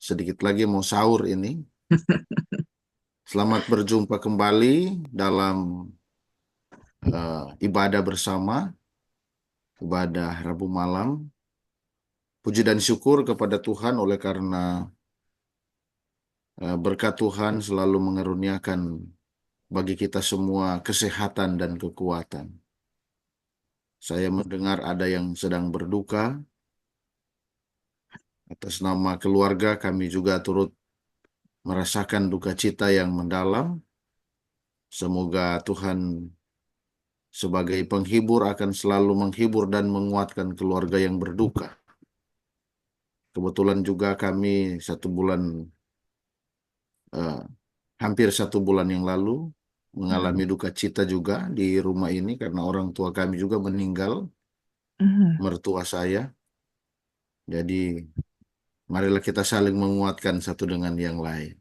sedikit lagi mau sahur ini. Selamat berjumpa kembali dalam ibadah bersama, ibadah Rabu malam. Puji dan syukur kepada Tuhan oleh karena berkat Tuhan selalu mengaruniakan bagi kita semua kesehatan dan kekuatan. Saya mendengar ada yang sedang berduka. Atas nama keluarga kami juga turut merasakan duka cita yang mendalam. Semoga Tuhan sebagai penghibur akan selalu menghibur dan menguatkan keluarga yang berduka. Kebetulan juga kami eh, hampir 1 bulan yang lalu mengalami Hmm. duka cita juga di rumah ini karena orang tua kami juga meninggal, Hmm. mertua saya. Jadi marilah kita saling menguatkan satu dengan yang lain.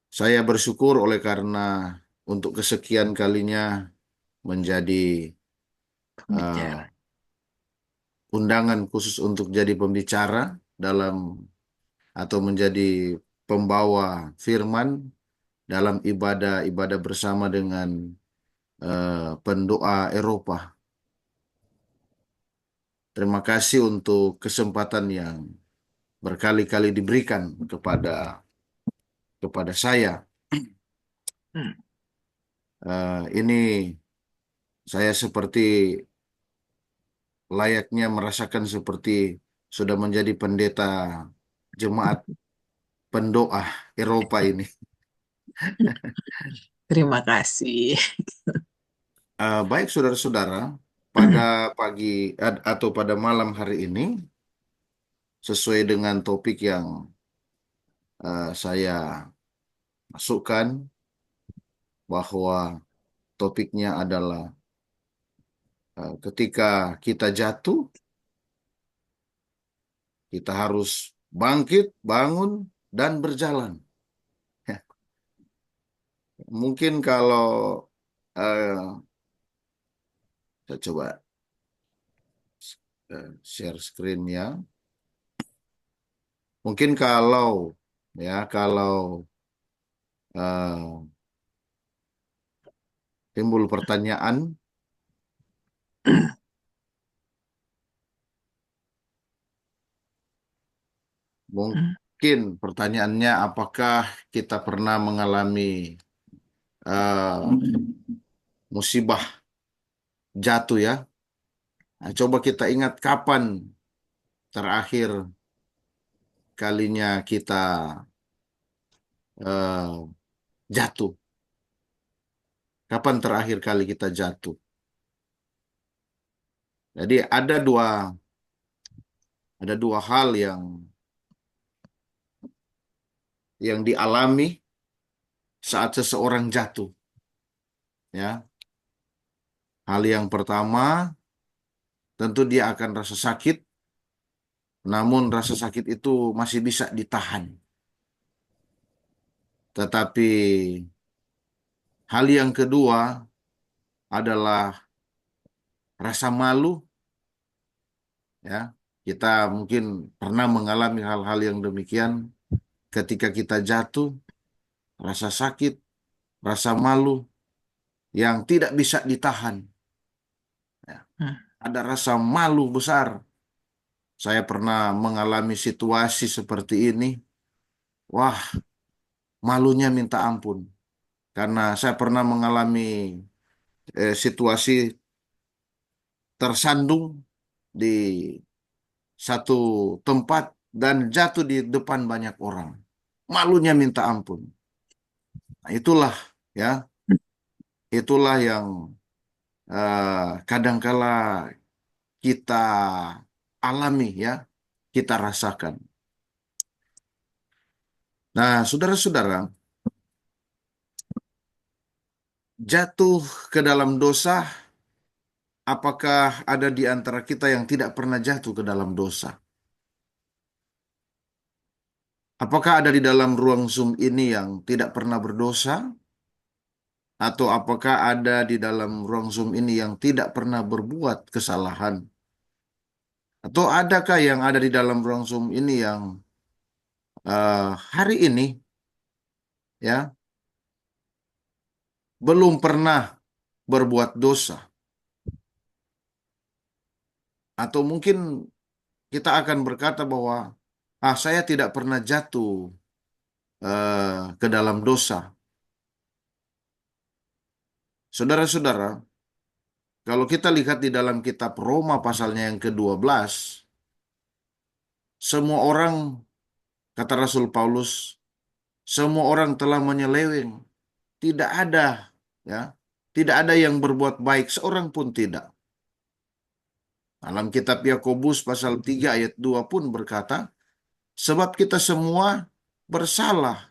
Saya bersyukur oleh karena untuk kesekian kalinya menjadi eh, Pembicara. undangan khusus untuk jadi pembicara dalam atau menjadi pembawa firman dalam ibadah-ibadah bersama dengan pendoa Eropa. Terima kasih untuk kesempatan yang berkali-kali diberikan kepada saya. Hmm. Ini saya seperti layaknya merasakan seperti sudah menjadi pendeta jemaat pendoa Eropa ini. Terima kasih. Baik saudara-saudara, pada pagi atau pada malam hari ini, sesuai dengan topik yang saya masukkan, bahwa topiknya adalah ketika kita jatuh, kita harus bangkit, bangun, dan berjalan. Mungkin kalau eh, saya coba share screen ya. Mungkin kalau eh, timbul pertanyaan, mungkin pertanyaannya apakah kita pernah mengalami eh, musibah jatuh ya? Nah, coba kita ingat kapan terakhir kalinya kita eh, jatuh. Kapan terakhir kali kita jatuh? Jadi ada dua hal yang dialami saat seseorang jatuh. Ya, hal yang pertama tentu dia akan rasa sakit, namun rasa sakit itu masih bisa ditahan. Tetapi hal yang kedua adalah rasa malu. Ya, kita mungkin pernah mengalami hal-hal yang demikian ketika kita jatuh, rasa sakit, rasa malu yang tidak bisa ditahan. Ya, ada rasa malu besar. Saya pernah mengalami situasi seperti ini. Wah, malunya minta ampun. Karena saya pernah mengalami situasi tersandung di satu tempat dan jatuh di depan banyak orang. Malunya minta ampun. Nah, ya, itulah yang kadangkala kita alami ya, kita rasakan. Nah, saudara-saudara, jatuh ke dalam dosa, apakah ada di antara kita yang tidak pernah jatuh ke dalam dosa? Apakah ada di dalam ruang Zoom ini yang tidak pernah berdosa? Atau apakah ada di dalam ruang Zoom ini yang tidak pernah berbuat kesalahan? Atau adakah yang ada di dalam ruang Zoom ini yang hari ini ya belum pernah berbuat dosa, atau mungkin kita akan berkata bahwa saya tidak pernah jatuh ke dalam dosa. Saudara-saudara, kalau kita lihat di dalam kitab Roma pasalnya yang ke-12, semua orang, kata Rasul Paulus, semua orang telah menyeleweng. Tidak ada, ya, tidak ada yang berbuat baik, seorang pun tidak. Dalam kitab Yakobus pasal 3 ayat 2 pun berkata, sebab kita semua bersalah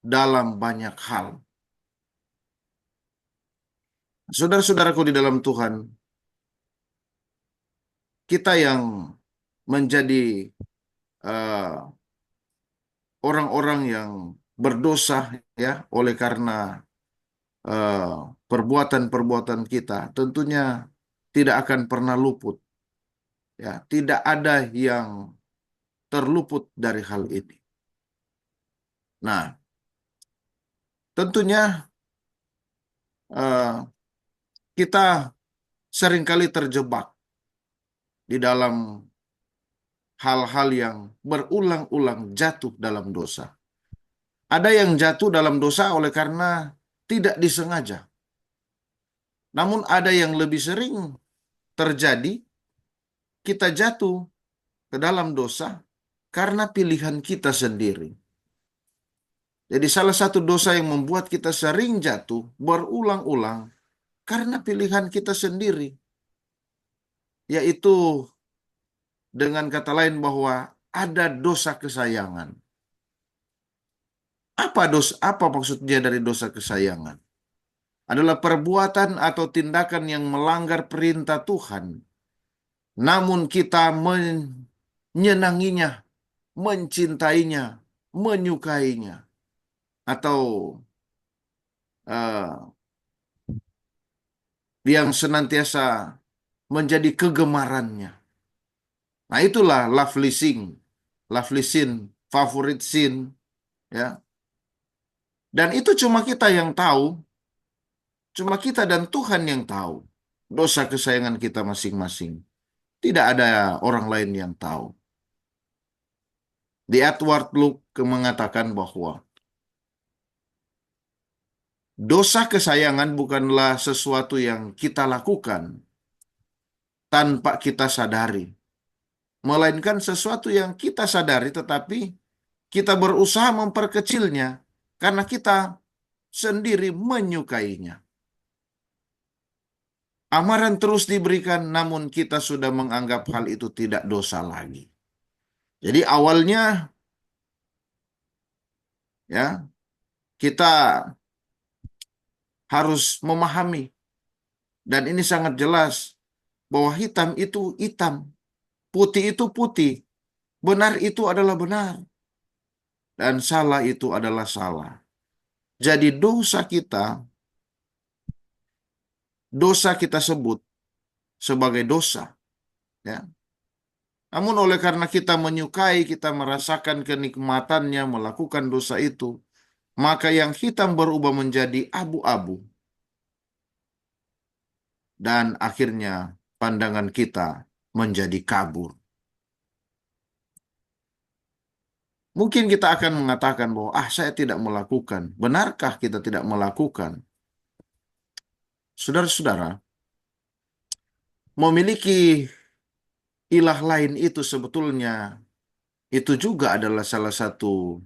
dalam banyak hal. Saudara-saudaraku di dalam Tuhan, kita yang menjadi eh, orang-orang yang berdosa ya oleh karena eh, perbuatan-perbuatan kita, tentunya tidak akan pernah luput, ya, tidak ada yang terluput dari hal ini. Nah, tentunya eh, kita seringkali terjebak di dalam hal-hal yang berulang-ulang jatuh dalam dosa. Ada yang jatuh dalam dosa oleh karena tidak disengaja. Namun ada yang lebih sering terjadi, kita jatuh ke dalam dosa karena pilihan kita sendiri. Jadi salah satu dosa yang membuat kita sering jatuh berulang-ulang karena pilihan kita sendiri, yaitu dengan kata lain bahwa ada dosa kesayangan. Apa maksudnya dari dosa kesayangan? Adalah perbuatan atau tindakan yang melanggar perintah Tuhan. Namun kita menyenanginya, mencintainya, menyukainya. Atau eh, yang senantiasa menjadi kegemarannya. Nah itulah lovely sin, favorite sin, ya. Dan itu cuma kita yang tahu, cuma kita dan Tuhan yang tahu dosa kesayangan kita masing-masing. Tidak ada orang lain yang tahu. Di Edward Luke mengatakan bahwa dosa kesayangan bukanlah sesuatu yang kita lakukan tanpa kita sadari, melainkan sesuatu yang kita sadari tetapi kita berusaha memperkecilnya karena kita sendiri menyukainya. Amaran terus diberikan, namun kita sudah menganggap hal itu tidak dosa lagi. Jadi awalnya ya kita harus memahami, dan ini sangat jelas bahwa hitam itu hitam, putih itu putih, benar itu adalah benar, dan salah itu adalah salah. Jadi dosa kita sebut sebagai dosa, ya. Namun oleh karena kita menyukai, kita merasakan kenikmatannya melakukan dosa itu, maka yang hitam berubah menjadi abu-abu, dan akhirnya pandangan kita menjadi kabur. Mungkin kita akan mengatakan bahwa saya tidak melakukan. Benarkah kita tidak melakukan? Saudara-saudara, memiliki ilah lain itu sebetulnya itu juga adalah salah satu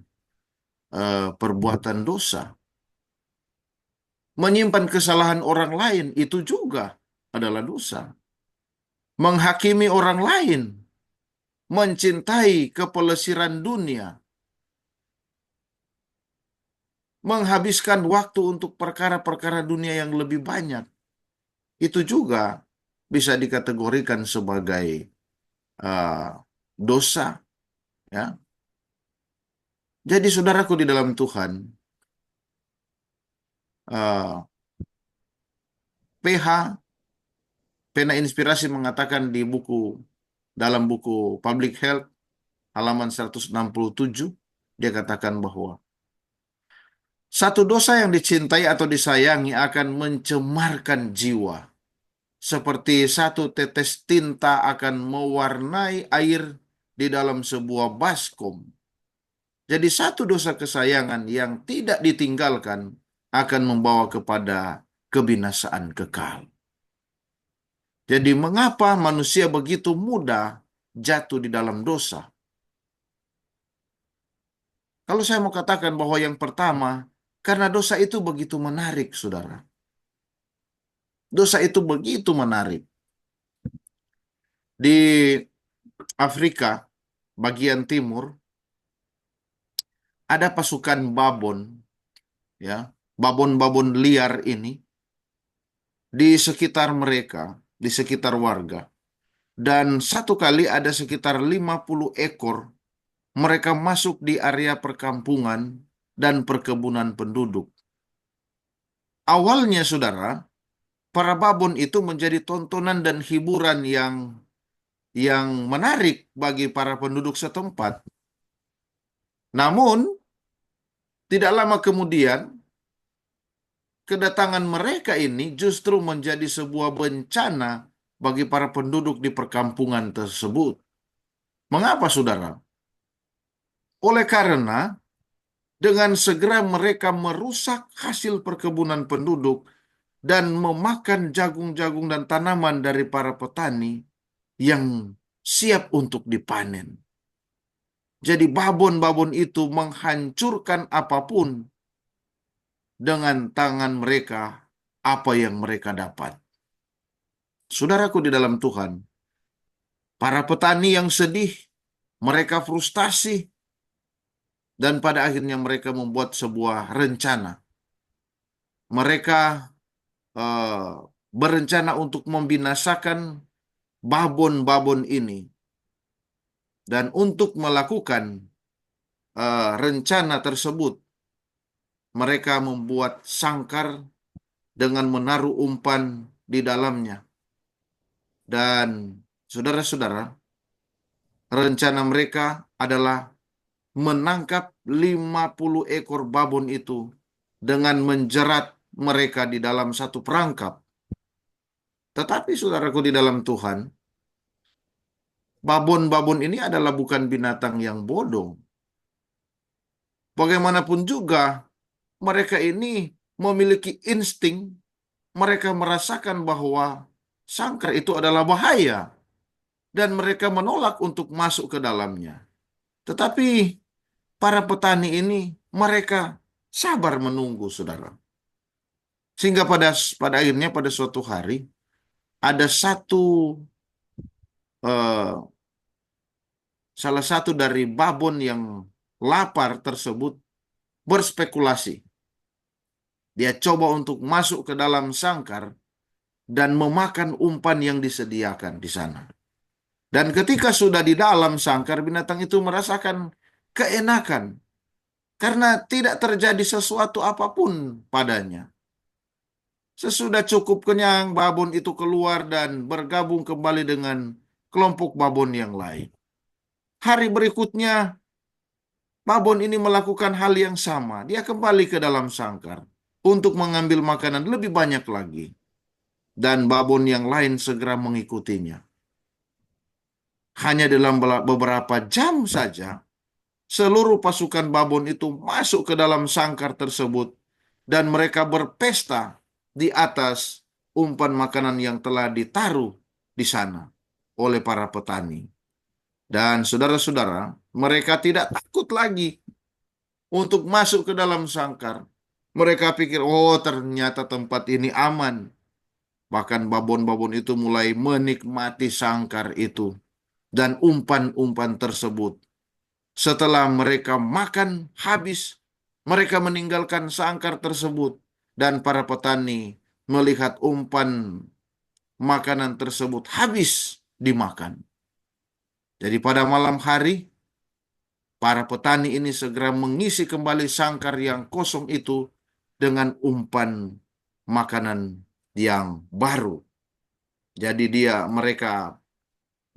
perbuatan dosa. Menyimpan kesalahan orang lain itu juga adalah dosa. Menghakimi orang lain, mencintai kepelesiran dunia, menghabiskan waktu untuk perkara-perkara dunia yang lebih banyak, itu juga bisa dikategorikan sebagai uh, dosa, ya. Jadi saudaraku di dalam Tuhan, uh, PH Pena Inspirasi mengatakan di buku dalam buku Public Health halaman 167, dia katakan bahwa satu dosa yang dicintai atau disayangi akan mencemarkan jiwa. Seperti satu tetes tinta akan mewarnai air di dalam sebuah baskom. Jadi satu dosa kesayangan yang tidak ditinggalkan akan membawa kepada kebinasaan kekal. Jadi mengapa manusia begitu mudah jatuh di dalam dosa? Kalau saya mau katakan bahwa yang pertama, karena dosa itu begitu menarik, saudara. Dosa itu begitu menarik. Di Afrika, bagian timur, ada pasukan babon, ya, babon-babon liar ini di sekitar mereka, di sekitar warga. Dan satu kali ada sekitar 50 ekor mereka masuk di area perkampungan dan perkebunan penduduk. Awalnya, saudara, para babon itu menjadi tontonan dan hiburan yang menarik bagi para penduduk setempat. Namun, tidak lama kemudian, kedatangan mereka ini justru menjadi sebuah bencana bagi para penduduk di perkampungan tersebut. Mengapa, saudara? Oleh karena dengan segera mereka merusak hasil perkebunan penduduk dan memakan jagung-jagung dan tanaman dari para petani yang siap untuk dipanen. Jadi babon-babon itu menghancurkan apapun dengan tangan mereka, apa yang mereka dapat. Saudaraku di dalam Tuhan, para petani yang sedih, mereka frustasi, dan pada akhirnya mereka membuat sebuah rencana. Mereka eh, berencana untuk membinasakan babon-babon ini. Dan untuk melakukan rencana tersebut, mereka membuat sangkar dengan menaruh umpan di dalamnya. Dan saudara-saudara, rencana mereka adalah menangkap 50 ekor babon itu dengan menjerat mereka di dalam satu perangkap. Tetapi saudaraku di dalam Tuhan, babon-babon ini adalah bukan binatang yang bodoh. Bagaimanapun juga, mereka ini memiliki insting, mereka merasakan bahwa sangkar itu adalah bahaya, dan mereka menolak untuk masuk ke dalamnya. Tetapi para petani ini, mereka sabar menunggu, saudara. Sehingga pada akhirnya pada suatu hari, ada eh, salah satu dari babon yang lapar tersebut berspekulasi. Dia coba untuk masuk ke dalam sangkar dan memakan umpan yang disediakan di sana. Dan ketika sudah di dalam sangkar, binatang itu merasakan keenakan karena tidak terjadi sesuatu apapun padanya. Sesudah cukup kenyang, babon itu keluar dan bergabung kembali dengan kelompok babon yang lain. Hari berikutnya, babon ini melakukan hal yang sama. Dia kembali ke dalam sangkar untuk mengambil makanan lebih banyak lagi. Dan babon yang lain segera mengikutinya. Hanya dalam beberapa jam saja, seluruh pasukan babon itu masuk ke dalam sangkar tersebut dan mereka berpesta di atas umpan makanan yang telah ditaruh di sana oleh para petani. Dan saudara-saudara, mereka tidak takut lagi untuk masuk ke dalam sangkar. Mereka pikir, oh ternyata tempat ini aman. Bahkan babon-babon itu mulai menikmati sangkar itu dan umpan-umpan tersebut. Setelah mereka makan habis, mereka meninggalkan sangkar tersebut dan para petani melihat umpan makanan tersebut habis dimakan. Jadi pada malam hari, para petani ini segera mengisi kembali sangkar yang kosong itu dengan umpan makanan yang baru. Jadi mereka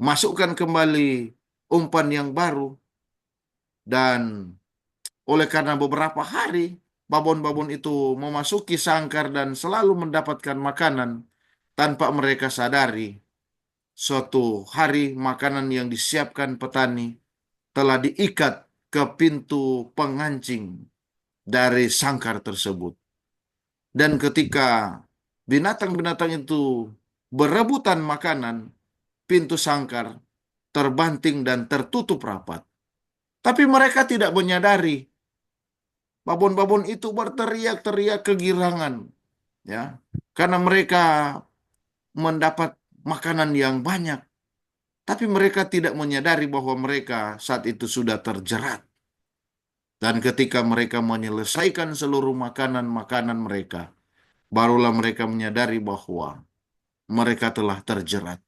masukkan kembali umpan yang baru, dan oleh karena beberapa hari babon-babon itu memasuki sangkar dan selalu mendapatkan makanan tanpa mereka sadari, suatu hari makanan yang disiapkan petani telah diikat ke pintu pengancing dari sangkar tersebut. Dan ketika binatang-binatang itu berebutan makanan, pintu sangkar terbanting dan tertutup rapat. Tapi mereka tidak menyadari, babon-babon itu berteriak-teriak kegirangan, ya, karena mereka mendapat makanan yang banyak. Tapi mereka tidak menyadari bahwa mereka saat itu sudah terjerat. Dan ketika mereka menyelesaikan seluruh makanan-makanan mereka, barulah mereka menyadari bahwa mereka telah terjerat.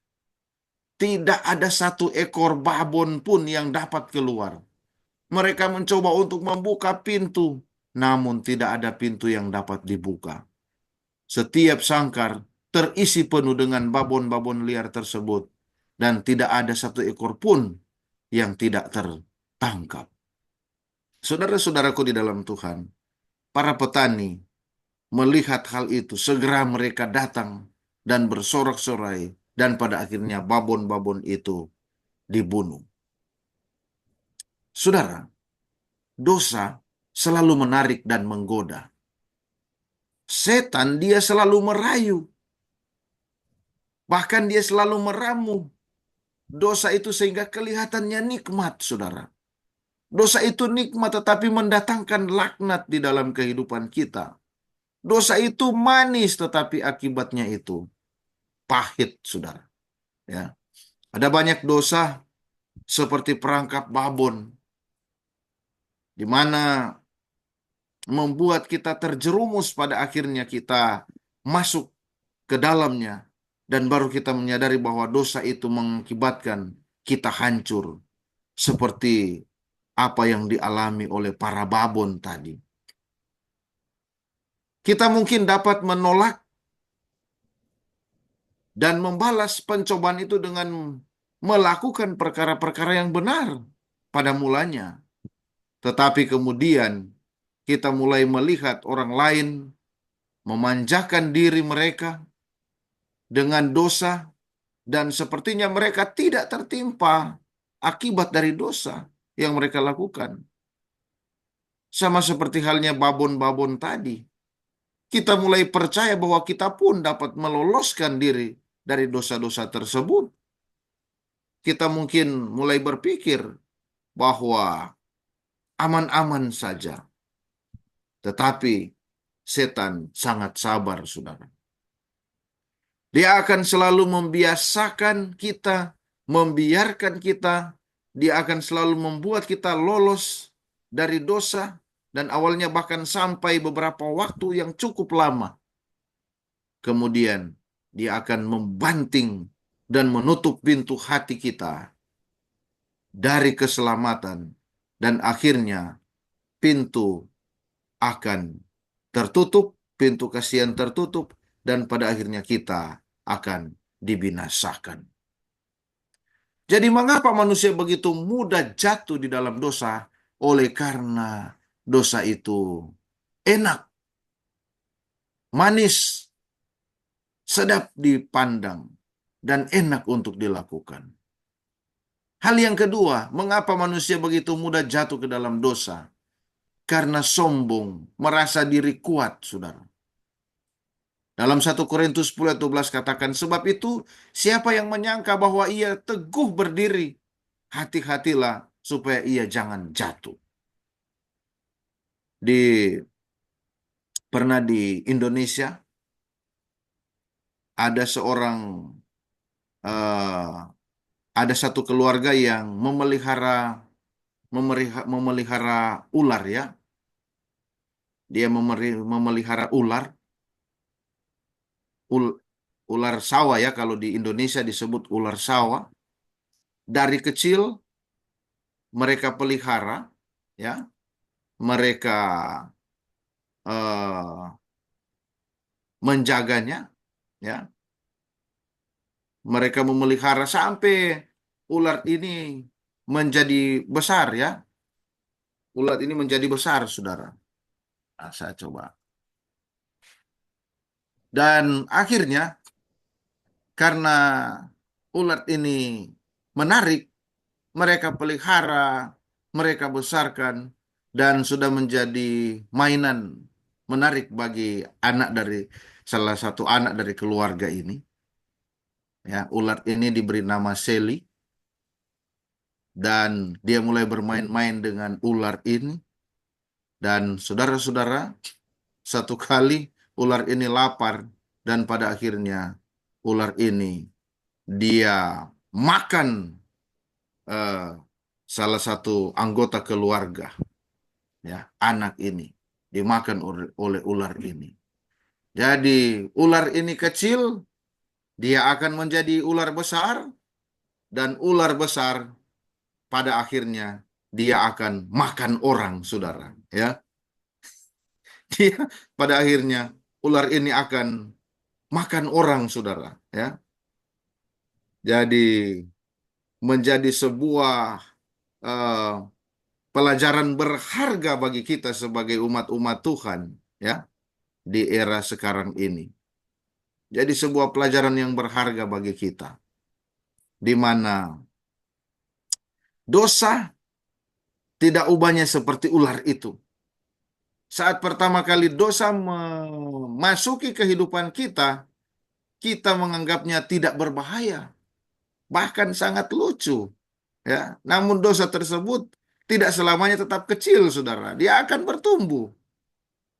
Tidak ada satu ekor babon pun yang dapat keluar. Mereka mencoba untuk membuka pintu, namun tidak ada pintu yang dapat dibuka. Setiap sangkar terisi penuh dengan babon-babon liar tersebut, dan tidak ada satu ekor pun yang tidak tertangkap. Saudara-saudaraku di dalam Tuhan, para petani melihat hal itu, segera mereka datang dan bersorak-sorai, dan pada akhirnya babon-babon itu dibunuh. Saudara, dosa selalu menarik dan menggoda. Setan dia selalu merayu, bahkan dia selalu meramu dosa itu sehingga kelihatannya nikmat, saudara. Dosa itu nikmat tetapi mendatangkan laknat di dalam kehidupan kita. Dosa itu manis tetapi akibatnya itu pahit, saudara. Ya. Ada banyak dosa seperti perangkap babon, di mana membuat kita terjerumus, pada akhirnya kita masuk ke dalamnya, dan baru kita menyadari bahwa dosa itu mengakibatkan kita hancur, seperti apa yang dialami oleh para babon tadi. Kita mungkin dapat menolak dan membalas pencobaan itu dengan melakukan perkara-perkara yang benar pada mulanya. Tetapi kemudian kita mulai melihat orang lain memanjakan diri mereka dengan dosa, dan sepertinya mereka tidak tertimpa akibat dari dosa yang mereka lakukan. Sama seperti halnya babon-babon tadi. Kita mulai percaya bahwa kita pun dapat meloloskan diri dari dosa-dosa tersebut. Kita mungkin mulai berpikir bahwa aman-aman saja. Tetapi setan sangat sabar, saudara. Dia akan selalu membiasakan kita, membiarkan kita. Dia akan selalu membuat kita lolos dari dosa, dan awalnya bahkan sampai beberapa waktu yang cukup lama. Kemudian dia akan membanting dan menutup pintu hati kita dari keselamatan, dan akhirnya pintu akan tertutup, pintu kasihan tertutup, dan pada akhirnya kita akan dibinasakan. Jadi mengapa manusia begitu mudah jatuh di dalam dosa? Oleh karena dosa itu enak, manis, sedap dipandang, dan enak untuk dilakukan. Hal yang kedua, mengapa manusia begitu mudah jatuh ke dalam dosa? Karena sombong, merasa diri kuat, saudara. Dalam 1 Korintus 10:12 katakan, sebab itu siapa yang menyangka bahwa ia teguh berdiri, hati-hatilah supaya ia jangan jatuh. Pernah di Indonesia ada eh, ada satu keluarga yang memelihara ular, ya. Dia memelihara ular sawah, ya, kalau di Indonesia disebut ular sawah. Dari kecil mereka pelihara, ya. Mereka eh, menjaganya, ya. Mereka memelihara sampai ular ini menjadi besar ya. Ular ini menjadi besar, saudara. Nah, saya coba. Dan akhirnya karena ular ini menarik, mereka pelihara, mereka besarkan, dan sudah menjadi mainan menarik bagi anak dari salah satu anak dari keluarga ini. Ya, ular ini diberi nama Sally dan dia mulai bermain-main dengan ular ini. Dan saudara-saudara, satu kali ular ini lapar dan pada akhirnya ular ini dia makan eh, salah satu anggota keluarga, ya, anak ini dimakan oleh ular ini. Jadi ular ini kecil, dia akan menjadi ular besar dan ular besar pada akhirnya dia akan makan orang, saudara. Ya, dia pada akhirnya ular ini akan makan orang, saudara. Ya, jadi menjadi sebuah eh, pelajaran berharga bagi kita sebagai umat-umat Tuhan, ya, di era sekarang ini. Jadi sebuah pelajaran yang berharga bagi kita, di mana dosa tidak ubahnya seperti ular itu. Saat pertama kali dosa memasuki kehidupan kita, kita menganggapnya tidak berbahaya, bahkan sangat lucu, ya. Namun dosa tersebut tidak selamanya tetap kecil, saudara. Dia akan bertumbuh.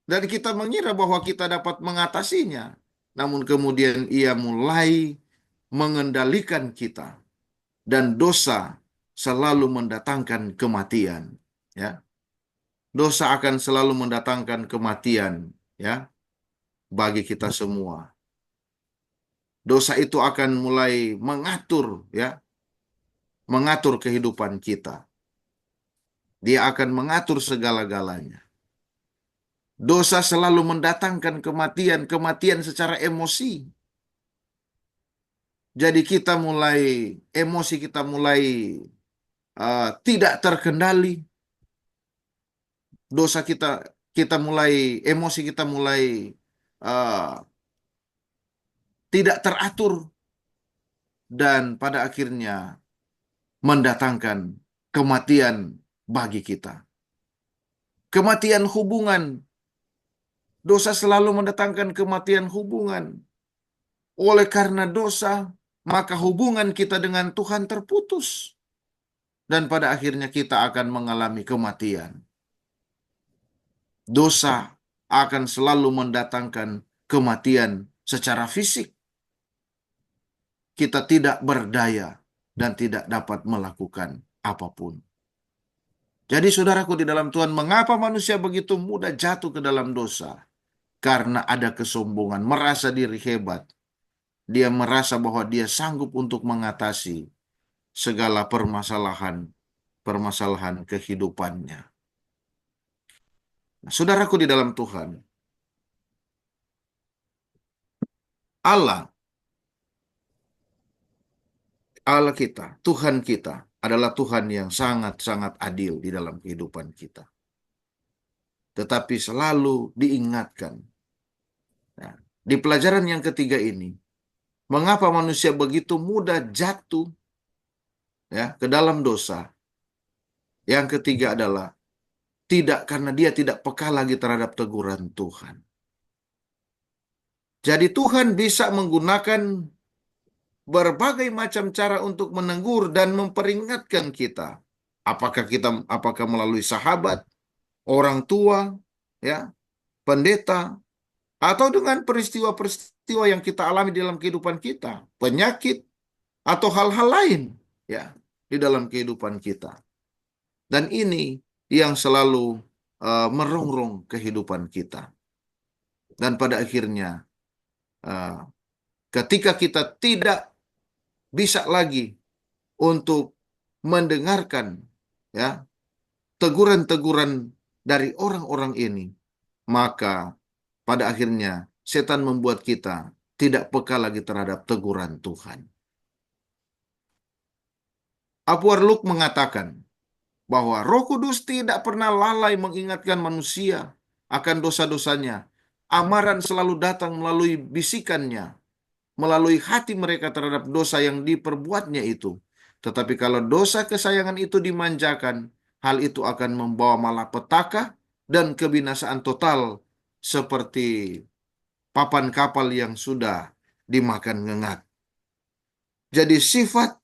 Dan kita mengira bahwa kita dapat mengatasinya. Namun kemudian ia mulai mengendalikan kita. Dan dosa selalu mendatangkan kematian. Ya, dosa akan selalu mendatangkan kematian, ya, bagi kita semua. Dosa itu akan mulai mengatur, ya, mengatur kehidupan kita. Dia akan mengatur segala-galanya. Dosa selalu mendatangkan kematian, kematian secara emosi. Jadi kita mulai, emosi kita mulai tidak terkendali. Dosa kita, kita mulai, emosi kita mulai uh, tidak teratur. Dan pada akhirnya mendatangkan kematian bagi kita. Kematian hubungan. Dosa selalu mendatangkan kematian hubungan. Oleh karena dosa, maka hubungan kita dengan Tuhan terputus. Dan pada akhirnya kita akan mengalami kematian. Dosa akan selalu mendatangkan kematian secara fisik. Kita tidak berdaya dan tidak dapat melakukan apapun. Jadi saudaraku di dalam Tuhan, mengapa manusia begitu mudah jatuh ke dalam dosa? Karena ada kesombongan, merasa diri hebat. Dia merasa bahwa dia sanggup untuk mengatasi segala permasalahan kehidupannya. Nah, saudaraku di dalam Tuhan, Allah, Allah kita, Tuhan kita adalah Tuhan yang sangat-sangat adil di dalam kehidupan kita. Tetapi selalu diingatkan. Nah, di pelajaran yang ketiga ini, mengapa manusia begitu mudah jatuh, ya, ke dalam dosa? Yang ketiga adalah tidak karena dia tidak peka lagi terhadap teguran Tuhan. Jadi Tuhan bisa menggunakan berbagai macam cara untuk menegur dan memperingatkan kita. Apakah melalui sahabat, orang tua, ya, pendeta, atau dengan peristiwa-peristiwa yang kita alami dalam kehidupan kita, penyakit atau hal-hal lain, ya, di dalam kehidupan kita. Dan ini yang selalu merongrong kehidupan kita. Dan pada akhirnya, uh, ketika kita tidak bisa lagi untuk mendengarkan, ya, teguran-teguran dari orang-orang ini, maka pada akhirnya setan membuat kita tidak peka lagi terhadap teguran Tuhan. Upward Look mengatakan bahwa Roh Kudus tidak pernah lalai mengingatkan manusia akan dosa-dosanya. Amaran selalu datang melalui bisikannya, melalui hati mereka terhadap dosa yang diperbuatnya itu. Tetapi kalau dosa kesayangan itu dimanjakan, hal itu akan membawa malapetaka dan kebinasaan total seperti papan kapal yang sudah dimakan ngengat. Jadi sifat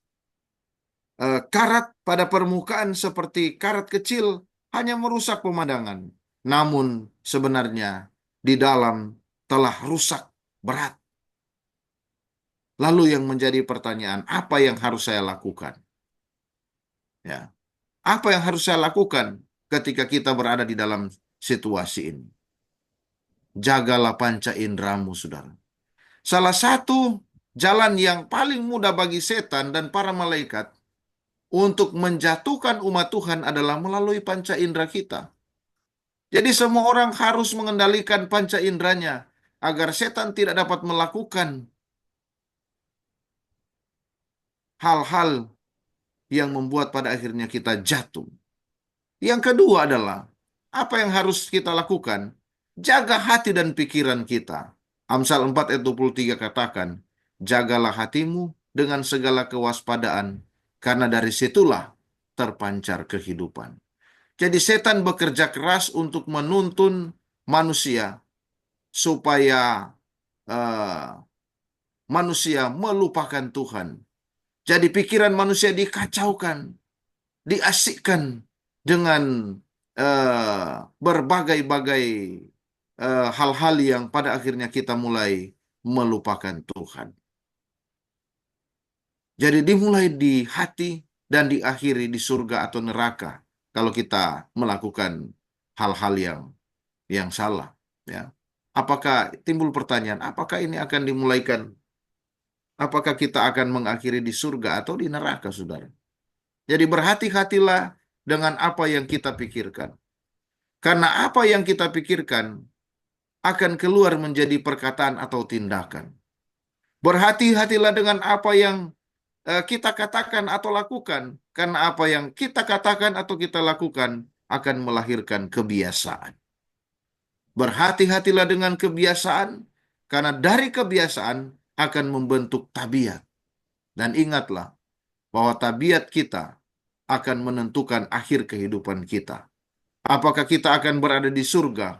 karat pada permukaan seperti karat kecil hanya merusak pemandangan. Namun sebenarnya di dalam telah rusak berat. Lalu yang menjadi pertanyaan, apa yang harus saya lakukan? Ya, apa yang harus saya lakukan ketika kita berada di dalam situasi ini? Jagalah panca indramu, saudara. Salah satu jalan yang paling mudah bagi setan dan para malaikat untuk menjatuhkan umat Tuhan adalah melalui panca indera kita. Jadi semua orang harus mengendalikan panca inderanya agar setan tidak dapat melakukan hal-hal yang membuat pada akhirnya kita jatuh. Yang kedua adalah, apa yang harus kita lakukan? Jaga hati dan pikiran kita. Amsal 4 ayat 23 katakan, jagalah hatimu dengan segala kewaspadaan, karena dari situlah terpancar kehidupan. Jadi setan bekerja keras untuk menuntun manusia supaya eh, manusia melupakan Tuhan. Jadi pikiran manusia dikacaukan, diasikkan dengan eh, berbagai-bagai hal-hal yang pada akhirnya kita mulai melupakan Tuhan. Jadi dimulai di hati dan diakhiri di surga atau neraka kalau kita melakukan hal-hal yang salah. Ya, apakah timbul pertanyaan? Apakah ini akan dimulaikan? Apakah kita akan mengakhiri di surga atau di neraka, saudara? Jadi berhati-hatilah dengan apa yang kita pikirkan. Karena apa yang kita pikirkan akan keluar menjadi perkataan atau tindakan. Berhati-hatilah dengan apa yang kita katakan atau lakukan. Karena apa yang kita katakan atau kita lakukan akan melahirkan kebiasaan. Berhati-hatilah dengan kebiasaan, karena dari kebiasaan akan membentuk tabiat. Dan ingatlah bahwa tabiat kita akan menentukan akhir kehidupan kita. Apakah kita akan berada di surga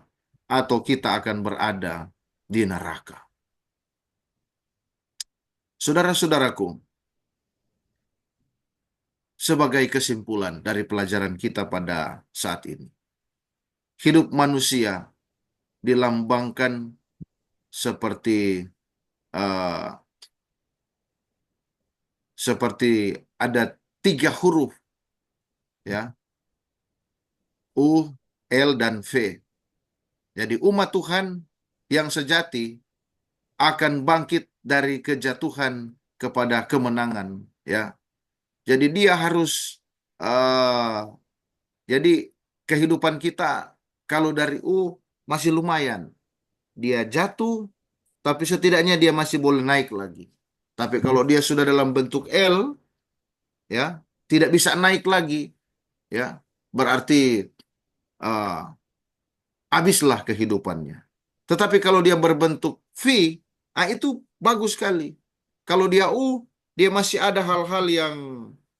atau kita akan berada di neraka. Saudara-saudaraku, sebagai kesimpulan dari pelajaran kita pada saat ini, hidup manusia dilambangkan seperti uh, seperti ada 3 huruf, ya, U, L, dan V. Jadi umat Tuhan yang sejati akan bangkit dari kejatuhan kepada kemenangan, ya. Jadi dia harus uh, jadi kehidupan kita kalau dari U masih lumayan. Dia jatuh, tapi setidaknya dia masih boleh naik lagi. Tapi kalau dia sudah dalam bentuk L, ya, tidak bisa naik lagi, ya, berarti uh, habislah kehidupannya. Tetapi kalau dia berbentuk V, itu bagus sekali. Kalau dia U, dia masih ada hal-hal yang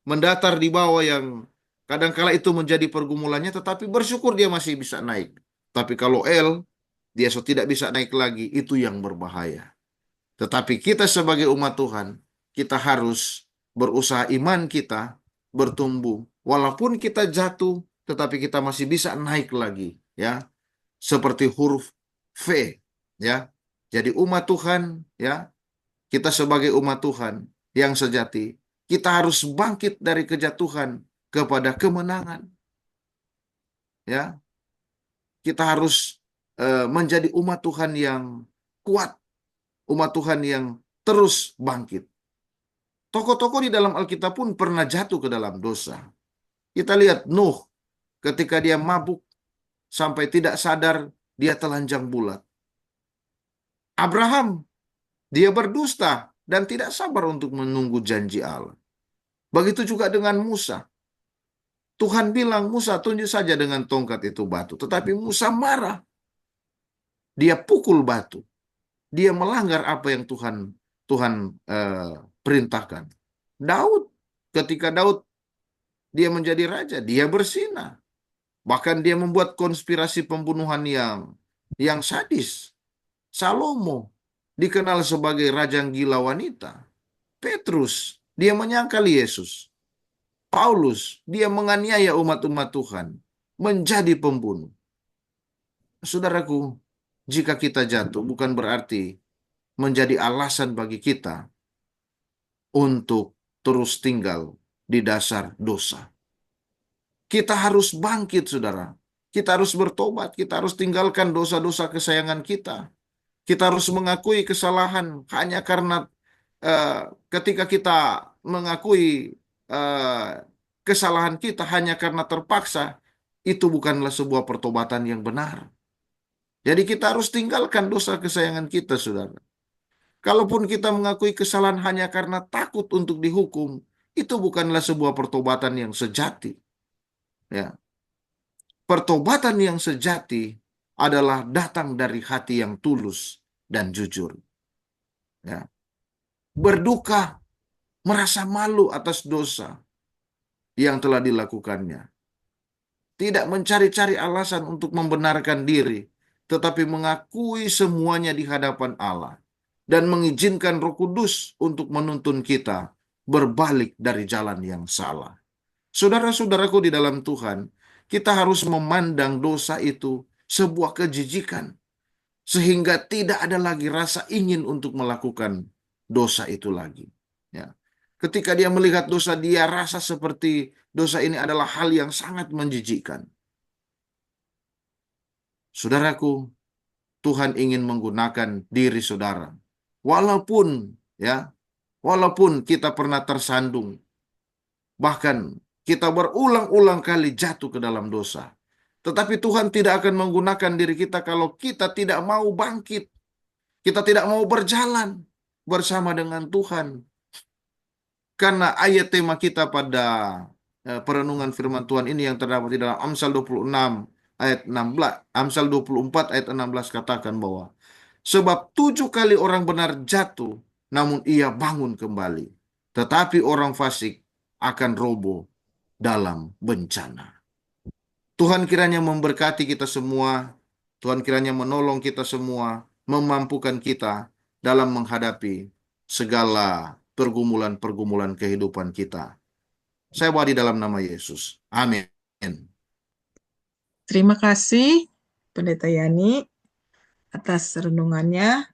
mendatar di bawah yang kadangkala itu menjadi pergumulannya, tetapi bersyukur dia masih bisa naik. Tapi kalau L, dia tidak bisa naik lagi, itu yang berbahaya. Tetapi kita sebagai umat Tuhan, kita harus berusaha iman kita bertumbuh. Walaupun kita jatuh, tetapi kita masih bisa naik lagi, ya. Seperti huruf V, ya. Jadi umat Tuhan, ya, kita sebagai umat Tuhan yang sejati, kita harus bangkit dari kejatuhan kepada kemenangan, ya. Kita harus menjadi umat Tuhan yang kuat, umat Tuhan yang terus bangkit. Tokoh-tokoh di dalam Alkitab pun pernah jatuh ke dalam dosa. Kita lihat Nuh ketika dia mabuk sampai tidak sadar dia telanjang bulat. Abraham, dia berdusta dan tidak sabar untuk menunggu janji Allah. Begitu juga dengan Musa. Tuhan bilang, Musa tunjuk saja dengan tongkat itu batu. Tetapi Musa marah. Dia pukul batu. Dia melanggar apa yang Tuhan Tuhan eh, perintahkan. Daud, ketika Daud dia menjadi raja, dia bersinah. Bahkan dia membuat konspirasi pembunuhan yang sadis. Salomo dikenal sebagai raja gila wanita. Petrus, dia menyangkal Yesus. Paulus, dia menganiaya umat-umat Tuhan, menjadi pembunuh. Saudaraku, jika kita jatuh bukan berarti menjadi alasan bagi kita untuk terus tinggal di dasar dosa. Kita harus bangkit, saudara. Kita harus bertobat, kita harus tinggalkan dosa-dosa kesayangan kita. Kita harus mengakui kesalahan hanya karena eh, ketika kita mengakui eh, kesalahan kita hanya karena terpaksa, itu bukanlah sebuah pertobatan yang benar. Jadi kita harus tinggalkan dosa kesayangan kita, saudara. Kalaupun kita mengakui kesalahan hanya karena takut untuk dihukum, itu bukanlah sebuah pertobatan yang sejati. Ya, pertobatan yang sejati adalah datang dari hati yang tulus dan jujur. Ya, berduka, merasa malu atas dosa yang telah dilakukannya. Tidak mencari-cari alasan untuk membenarkan diri, tetapi mengakui semuanya di hadapan Allah dan mengizinkan Roh Kudus untuk menuntun kita berbalik dari jalan yang salah. Saudara-saudaraku di dalam Tuhan, kita harus memandang dosa itu sebuah kejijikan, sehingga tidak ada lagi rasa ingin untuk melakukan dosa itu lagi. Ya. Ketika dia melihat dosa, dia rasa seperti dosa ini adalah hal yang sangat menjijikkan. Saudaraku, Tuhan ingin menggunakan diri saudara. Walaupun ya, walaupun kita pernah tersandung, bahkan kita berulang-ulang kali jatuh ke dalam dosa. Tetapi Tuhan tidak akan menggunakan diri kita kalau kita tidak mau bangkit. Kita tidak mau berjalan bersama dengan Tuhan. Karena ayat tema kita pada perenungan firman Tuhan ini yang terdapat di dalam Amsal 26 ayat 16, Amsal 24 ayat 16 katakan bahwa sebab 7 kali orang benar jatuh, namun ia bangun kembali. Tetapi orang fasik akan roboh dalam bencana. Tuhan kiranya memberkati kita semua. Tuhan kiranya menolong kita semua, memampukan kita dalam menghadapi segala pergumulan-pergumulan kehidupan kita. Saya bawa di dalam nama Yesus. Amin. Terima kasih, Pendeta Yani, atas renungannya.